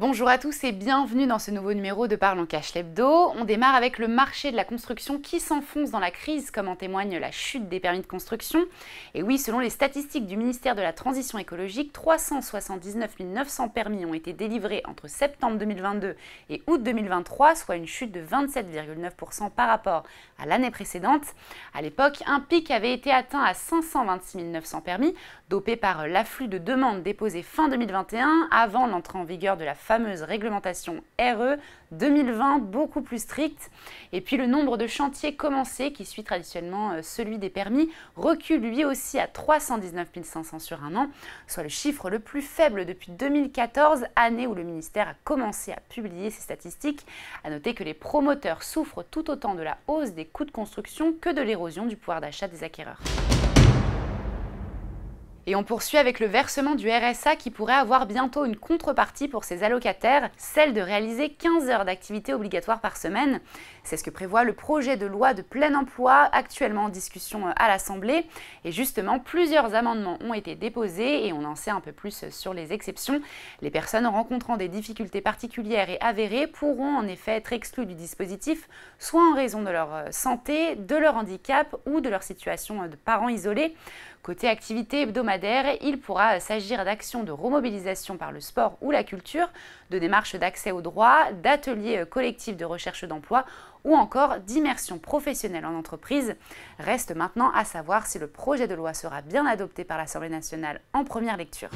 Bonjour à tous et bienvenue dans ce nouveau numéro de Parlons Cash l'hebdo. On démarre avec le marché de la construction qui s'enfonce dans la crise, comme en témoigne la chute des permis de construction. Et oui, selon les statistiques du ministère de la Transition écologique, 379 900 permis ont été délivrés entre septembre 2022 et août 2023, soit une chute de 27,9% par rapport à l'année précédente. À l'époque, un pic avait été atteint à 526 900 permis, dopé par l'afflux de demandes déposées fin 2021 avant l'entrée en vigueur de la fameuse réglementation RE 2020 beaucoup plus stricte. Et puis le nombre de chantiers commencés, qui suit traditionnellement celui des permis, recule lui aussi à 319 500 sur un an, soit le chiffre le plus faible depuis 2014, année où le ministère a commencé à publier ses statistiques. À noter que les promoteurs souffrent tout autant de la hausse des coûts de construction que de l'érosion du pouvoir d'achat des acquéreurs. Et on poursuit avec le versement du RSA qui pourrait avoir bientôt une contrepartie pour ses allocataires, celle de réaliser 15 heures d'activité obligatoire par semaine. C'est ce que prévoit le projet de loi de plein emploi actuellement en discussion à l'Assemblée. Et justement, plusieurs amendements ont été déposés et on en sait un peu plus sur les exceptions. Les personnes rencontrant des difficultés particulières et avérées pourront en effet être exclues du dispositif, soit en raison de leur santé, de leur handicap ou de leur situation de parents isolés. Côté activité hebdomadaire, il pourra s'agir d'actions de remobilisation par le sport ou la culture, de démarches d'accès aux droits, d'ateliers collectifs de recherche d'emploi ou encore d'immersion professionnelle en entreprise. Reste maintenant à savoir si le projet de loi sera bien adopté par l'Assemblée nationale en première lecture.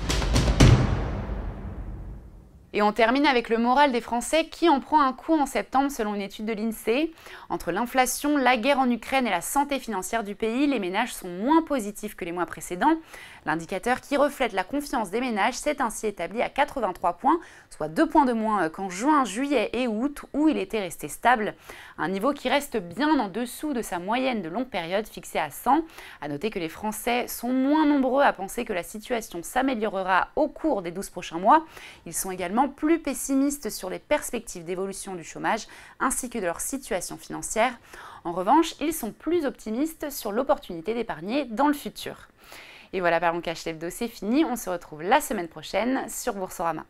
Et on termine avec le moral des Français qui en prend un coup en septembre selon une étude de l'INSEE. Entre l'inflation, la guerre en Ukraine et la santé financière du pays, les ménages sont moins positifs que les mois précédents. L'indicateur qui reflète la confiance des ménages s'est ainsi établi à 83 points, soit 2 points de moins qu'en juin, juillet et août où il était resté stable. Un niveau qui reste bien en dessous de sa moyenne de longue période fixée à 100. À noter que les Français sont moins nombreux à penser que la situation s'améliorera au cours des 12 prochains mois. Ils sont également plus pessimistes sur les perspectives d'évolution du chômage ainsi que de leur situation financière. En revanche, ils sont plus optimistes sur l'opportunité d'épargner dans le futur. Et voilà, Parlons Cash l'hebdo, c'est fini. On se retrouve la semaine prochaine sur Boursorama.